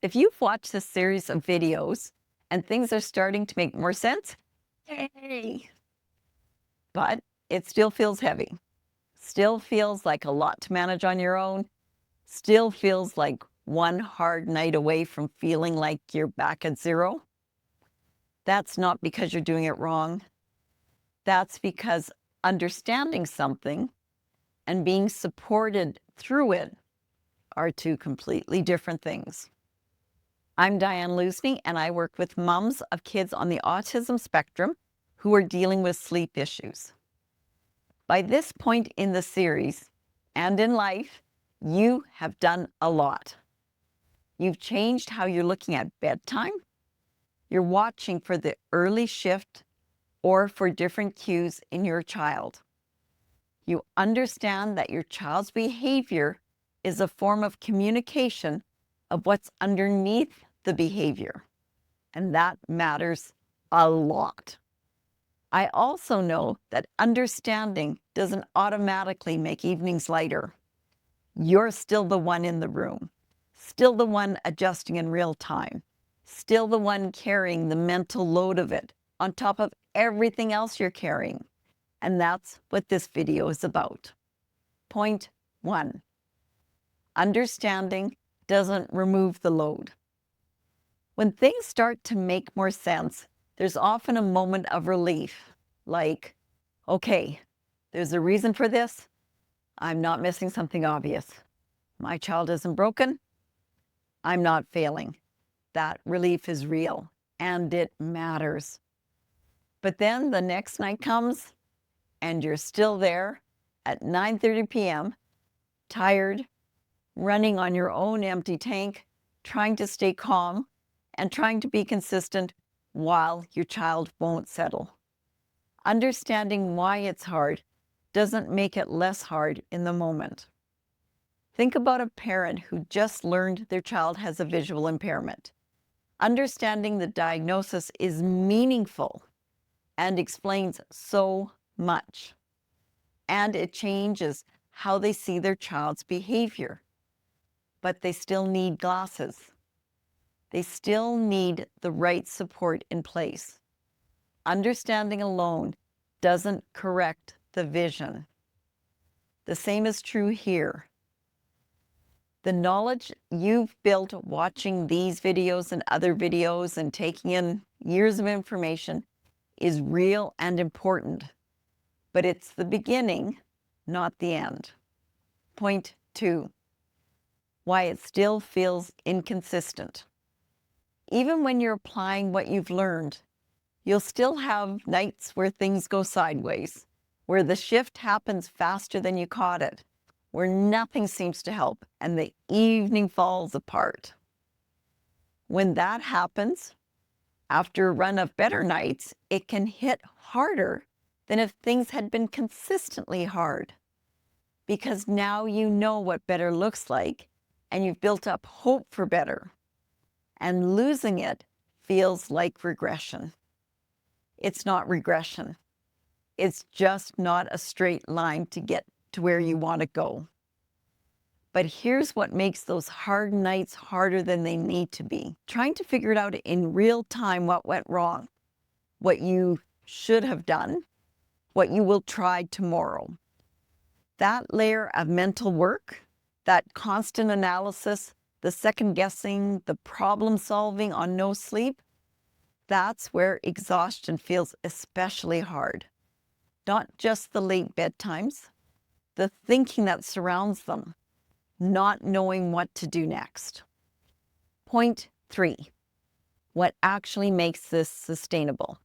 If you've watched this series of videos and things are starting to make more sense, yay! But it still feels heavy, still feels like a lot to manage on your own, still feels like one hard night away from feeling like you're back at zero. That's not because you're doing it wrong. That's because understanding something and being supported through it are two completely different things. I'm Diane Luzny, and I work with moms of kids on the autism spectrum who are dealing with sleep issues. By this point in the series and in life, you have done a lot. You've changed how you're looking at bedtime. You're watching for the early shift or for different cues in your child. You understand that your child's behavior is a form of communication of what's underneath the behavior, and that matters a lot. I also know that understanding doesn't automatically make evenings lighter. You're still the one in the room, still the one adjusting in real time, still the one carrying the mental load of it on top of everything else you're carrying. And that's what this video is about. Point 1. Understanding doesn't remove the load. When things start to make more sense, there's often a moment of relief, like, okay, there's a reason for this. I'm not missing something obvious. My child isn't broken. I'm not failing. That relief is real, and it matters. But then the next night comes, and you're still there at 9:30 p.m., tired, running on your own empty tank, trying to stay calm and trying to be consistent while your child won't settle. Understanding why it's hard doesn't make it less hard in the moment. Think about a parent who just learned their child has a visual impairment. Understanding the diagnosis is meaningful and explains so much. And it changes how they see their child's behavior. But they still need glasses. They still need the right support in place. Understanding alone doesn't correct the vision. The same is true here. The knowledge you've built watching these videos and other videos and taking in years of information is real and important, but it's the beginning, not the end. Point 2. Why it still feels inconsistent. Even when you're applying what you've learned, you'll still have nights where things go sideways, where the shift happens faster than you caught it, where nothing seems to help and the evening falls apart. When that happens, after a run of better nights, it can hit harder than if things had been consistently hard. Because now you know what better looks like and you've built up hope for better. And losing it feels like regression. It's not regression. It's just not a straight line to get to where you want to go. But here's what makes those hard nights harder than they need to be. Trying to figure it out in real time what went wrong, what you should have done, what you will try tomorrow. That layer of mental work, that constant analysis, the second guessing, the problem solving on no sleep, that's where exhaustion feels especially hard. Not just the late bedtimes, the thinking that surrounds them, not knowing what to do next. Point 3, what actually makes this sustainable?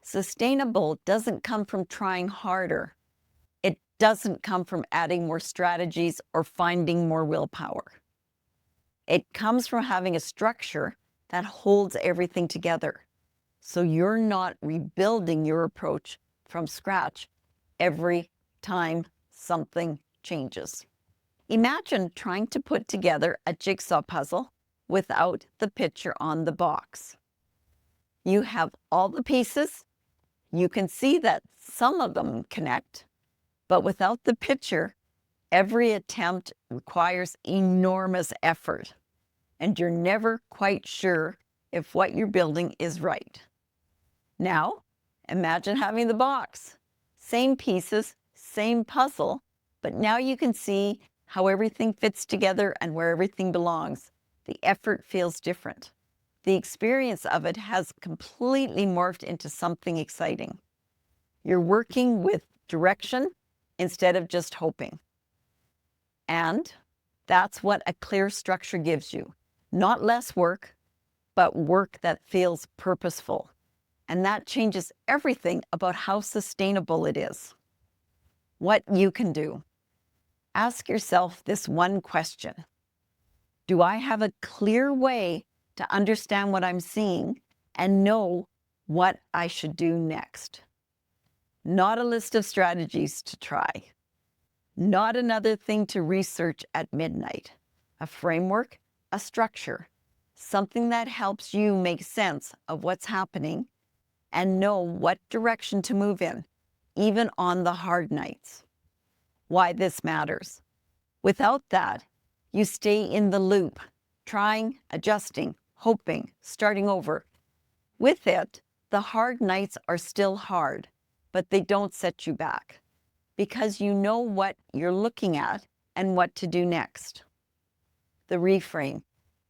Sustainable doesn't come from trying harder. It doesn't come from adding more strategies or finding more willpower. It comes from having a structure that holds everything together. So you're not rebuilding your approach from scratch every time something changes. Imagine trying to put together a jigsaw puzzle without the picture on the box. You have all the pieces. You can see that some of them connect, but without the picture, every attempt requires enormous effort. and you're never quite sure if what you're building is right. Now, imagine having the box. Same pieces, same puzzle, but now you can see how everything fits together and where everything belongs. The effort feels different. The experience of it has completely morphed into something exciting. You're working with direction instead of just hoping. And that's what a clear structure gives you. Not less work, but work that feels purposeful. And that changes everything about how sustainable it is. What you can do. Ask yourself this one question. Do I have a clear way to understand what I'm seeing and know what I should do next? Not a list of strategies to try. Not another thing to research at midnight. A framework, a structure, something that helps you make sense of what's happening and know what direction to move in, even on the hard nights. Why this matters. Without that, you stay in the loop, trying, adjusting, hoping, starting over. With it, the hard nights are still hard, but they don't set you back because you know what you're looking at and what to do next. The reframe.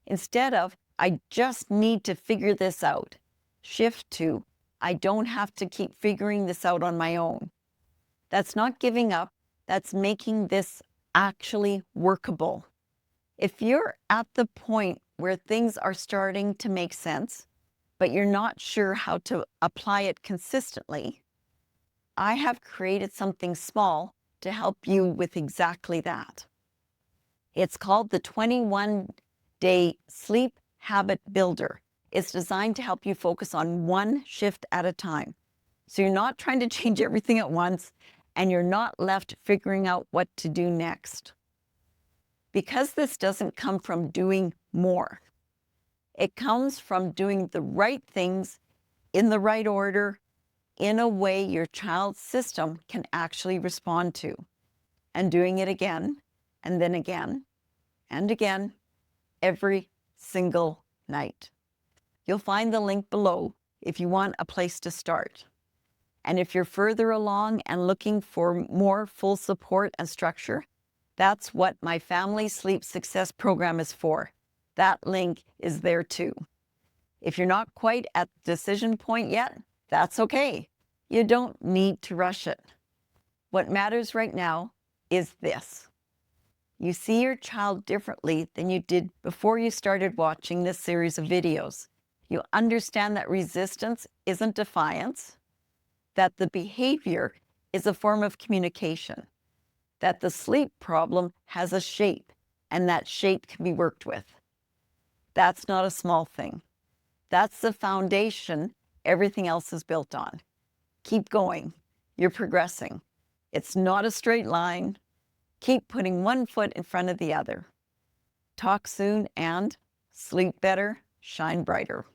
Instead of, I just need to figure this out, shift to, I don't have to keep figuring this out on my own. That's not giving up. That's making this actually workable. If you're at the point where things are starting to make sense, but you're not sure how to apply it consistently, I have created something small to help you with exactly that. It's called the 21-Day Sleep Habit Builder. It's designed to help you focus on one shift at a time. So you're not trying to change everything at once, and you're not left figuring out what to do next. Because this doesn't come from doing more. It comes from doing the right things in the right order, in a way your child's system can actually respond to, and doing it again, and then again, and again, every single night. You'll find the link below if you want a place to start. And if you're further along and looking for more full support and structure, that's what my Family Sleep Success Program is for. That link is there too. If you're not quite at the decision point yet, that's okay. You don't need to rush it. What matters right now is this. You see your child differently than you did before you started watching this series of videos. You understand that resistance isn't defiance, that the behavior is a form of communication, that the sleep problem has a shape, and that shape can be worked with. That's not a small thing. That's the foundation everything else is built on. Keep going. You're progressing. It's not a straight line. Keep putting one foot in front of the other. Talk soon and sleep better, shine brighter.